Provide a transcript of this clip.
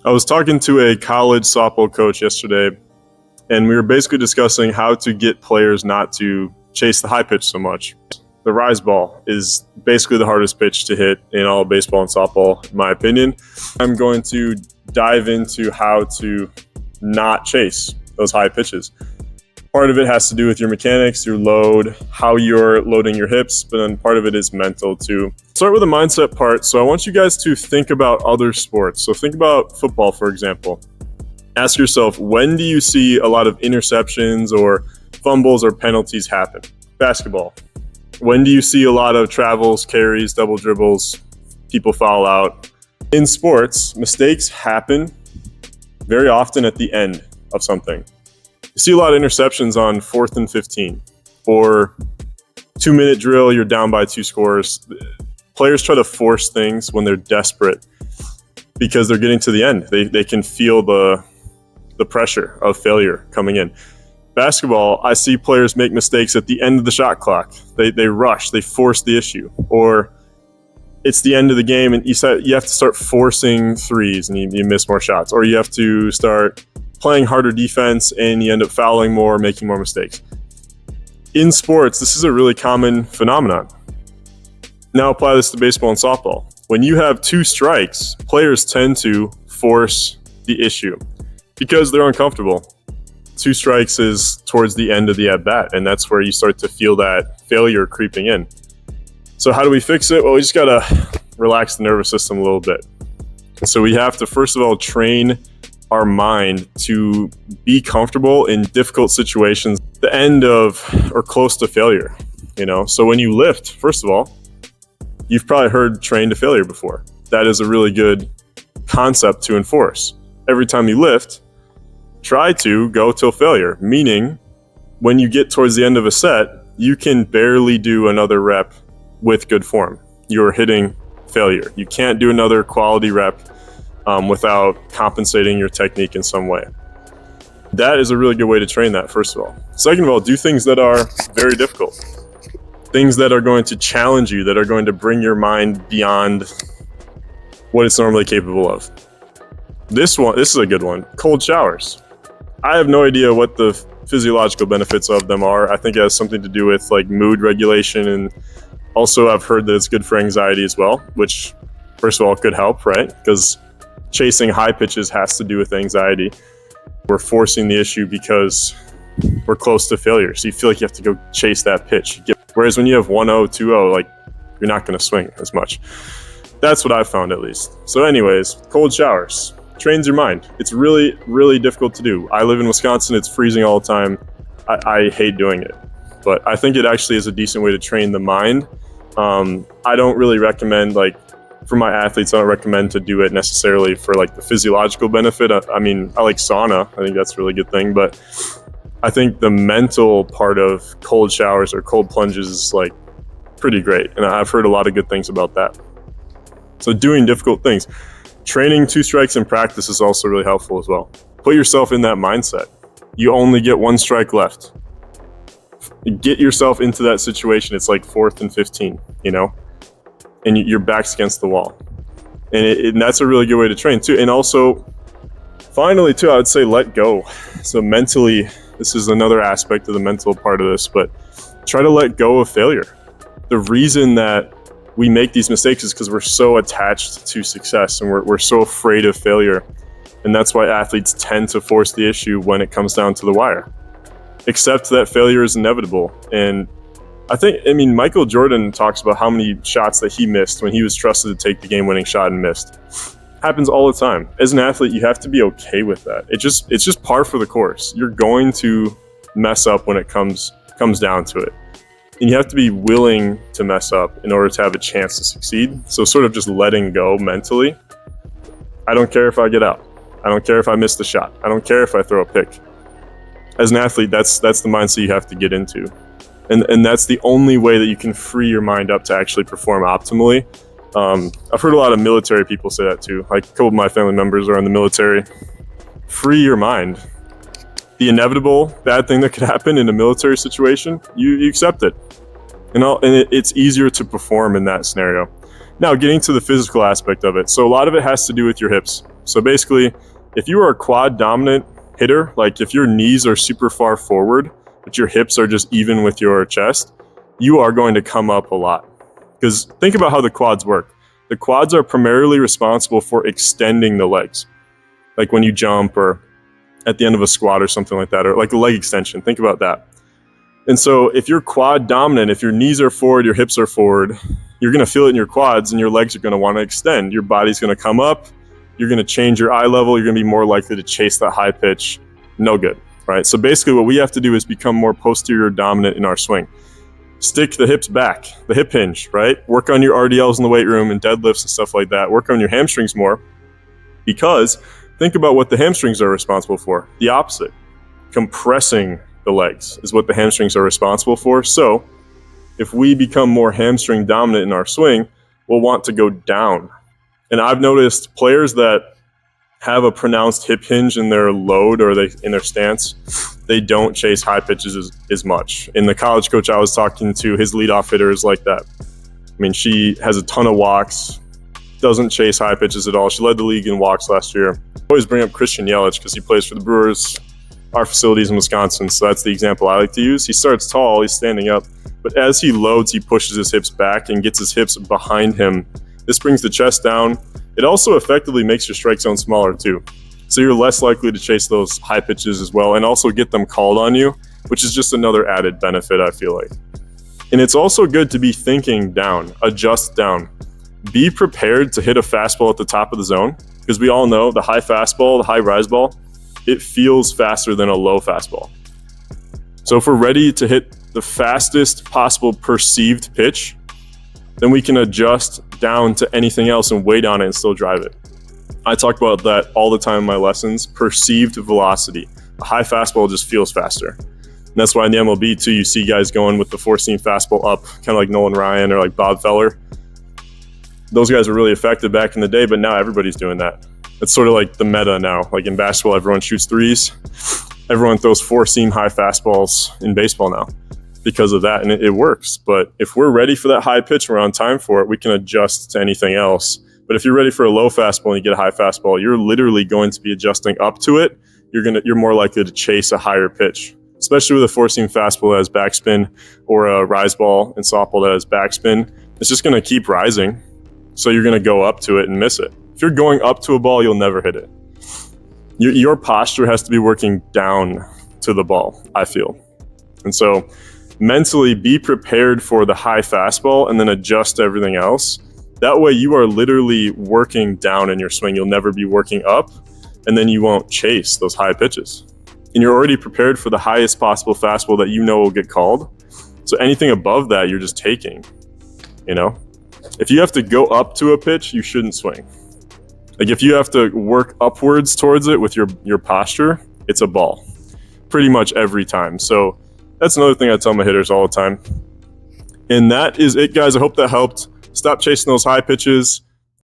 I was talking to a college softball coach yesterday, and we were basically discussing how to get players not to chase the high pitch so much. The rise ball is basically the hardest pitch to hit in all of baseball and softball, in my opinion. I'm going to dive into how to not chase those high pitches. Part of it has to do with your mechanics, your load, how you're loading your hips, but then part of it is mental too. Start with the mindset part. So I want you guys to think about other sports. So think about football, for example. Ask yourself, when do you see a lot of interceptions or fumbles or penalties happen? Basketball. When do you see a lot of travels, carries, double dribbles, people foul out? In sports, mistakes happen very often at the end of something. You see a lot of interceptions on 4th and 15 or 2-minute drill, you're down by 2 scores. Players try to force things when they're desperate because they're getting to the end. They can feel the pressure of failure coming in. Basketball, I see players make mistakes at the end of the shot clock. They rush, they force the issue. Or it's the end of the game and you have to start forcing threes and you miss more shots. Or you have to start playing harder defense and you end up fouling more, making more mistakes. In sports, this is a really common phenomenon. Now apply this to baseball and softball. When you have 2 strikes, players tend to force the issue because they're uncomfortable. 2 strikes is towards the end of the at-bat, and that's where you start to feel that failure creeping in. So how do we fix it? Well, we just got to relax the nervous system a little bit. And so we have to, first of all, train our mind to be comfortable in difficult situations, the end of or close to failure. So when you lift, first of all, you've probably heard train to failure before. That is a really good concept to enforce. Every time you lift, try to go till failure, meaning when you get towards the end of a set, you can barely do another rep with good form. You're hitting failure. You can't do another quality rep without compensating your technique in some way. That is a really good way to train that, first of all. Second of all, do things that are very difficult. Things that are going to challenge you, that are going to bring your mind beyond what it's normally capable of. This is a good one. Cold showers. I have no idea what the physiological benefits of them are. I think it has something to do with like mood regulation, and also I've heard that it's good for anxiety as well, which first of all could help, right? Because chasing high pitches has to do with anxiety. We're forcing the issue because we're close to failure. So you feel like you have to go chase that pitch. Whereas when you have 1-0, 2-0, like you're not going to swing as much. That's what I've found at least. So anyways, cold showers. Trains your mind. It's really, really difficult to do. I live in Wisconsin. It's freezing all the time. I hate doing it. But I think it actually is a decent way to train the mind. I don't really recommend, for my athletes, I don't recommend to do it necessarily for the physiological benefit. I mean, I like sauna. I think that's a really good thing. But I think the mental part of cold showers or cold plunges is pretty great. And I've heard a lot of good things about that. So doing difficult things. Training 2 strikes in practice is also really helpful as well. Put yourself in that mindset. You only get 1 strike left. Get yourself into that situation. It's like 4th and 15, and your back's against the wall. And that's a really good way to train too. And also, finally too, I would say let go. So mentally, this is another aspect of the mental part of this, but try to let go of failure. The reason that we make these mistakes is because we're so attached to success and we're so afraid of failure. And that's why athletes tend to force the issue when it comes down to the wire. Accept that failure is inevitable. And Michael Jordan talks about how many shots that he missed when he was trusted to take the game-winning shot and missed. Happens all the time. As an athlete, you have to be okay with that. It's just par for the course. You're going to mess up when it comes down to it. And you have to be willing to mess up in order to have a chance to succeed. So sort of just letting go mentally. I don't care if I get out. I don't care if I miss the shot. I don't care if I throw a pick. As an athlete, that's the mindset you have to get into. And that's the only way that you can free your mind up to actually perform optimally. I've heard a lot of military people say that too. A couple of my family members are in the military. Free your mind. The inevitable bad thing that could happen in a military situation, you accept it. And it's easier to perform in that scenario. Now, getting to the physical aspect of it. So a lot of it has to do with your hips. So basically, if you are a quad dominant hitter, like if your knees are super far forward, but your hips are just even with your chest, you are going to come up a lot. Because think about how the quads work. The quads are primarily responsible for extending the legs. Like when you jump or at the end of a squat or something like that, or like a leg extension, think about that. And so if you're quad dominant, if your knees are forward, your hips are forward, you're going to feel it in your quads and your legs are going to want to extend. Your body's going to come up. You're going to change your eye level. You're going to be more likely to chase that high pitch. No good, right? So basically what we have to do is become more posterior dominant in our swing. Stick the hips back, the hip hinge, right? Work on your RDLs in the weight room and deadlifts and stuff like that. Work on your hamstrings more, because think about what the hamstrings are responsible for. The opposite. Compressing the legs is what the hamstrings are responsible for. So if we become more hamstring dominant in our swing, we'll want to go down. And I've noticed players that have a pronounced hip hinge in their load or in their stance, they don't chase high pitches as much. And the college coach I was talking to, his leadoff hitter is like that. I mean, she has a ton of walks, doesn't chase high pitches at all. She led the league in walks last year. I always bring up Christian Yelich because he plays for the Brewers, our facilities in Wisconsin. So that's the example I like to use. He starts tall, he's standing up, but as he loads, he pushes his hips back and gets his hips behind him. This brings the chest down. It also effectively makes your strike zone smaller too. So you're less likely to chase those high pitches as well and also get them called on you, which is just another added benefit, I feel like. And it's also good to be thinking down, adjust down. Be prepared to hit a fastball at the top of the zone, because we all know the high fastball, the high rise ball, it feels faster than a low fastball. So if we're ready to hit the fastest possible perceived pitch, then we can adjust down to anything else and wait on it and still drive it. I talk about that all the time in my lessons, perceived velocity. A high fastball just feels faster. And that's why in the MLB too, you see guys going with the four-seam fastball up, kind of like Nolan Ryan or like Bob Feller. Those guys were really effective back in the day, but now everybody's doing that. It's sort of like the meta now. Like in basketball, everyone shoots threes. Everyone throws four-seam high fastballs in baseball now because of that, and it works. But if we're ready for that high pitch and we're on time for it, we can adjust to anything else. But if you're ready for a low fastball and you get a high fastball, you're literally going to be adjusting up to it. You're more likely to chase a higher pitch, especially with a four-seam fastball that has backspin or a rise ball and softball that has backspin. It's just going to keep rising, so you're going to go up to it and miss it. If you're going up to a ball, you'll never hit it. Your posture has to be working down to the ball, I feel. And so mentally be prepared for the high fastball and then adjust everything else. That way you are literally working down in your swing. You'll never be working up, and then you won't chase those high pitches. And you're already prepared for the highest possible fastball that you know will get called. So anything above that, you're just taking, you know? If you have to go up to a pitch, you shouldn't swing. Like if you have to work upwards towards it with your posture, it's a ball pretty much every time. So that's another thing I tell my hitters all the time. And that is it, guys. I hope that helped. Stop chasing those high pitches.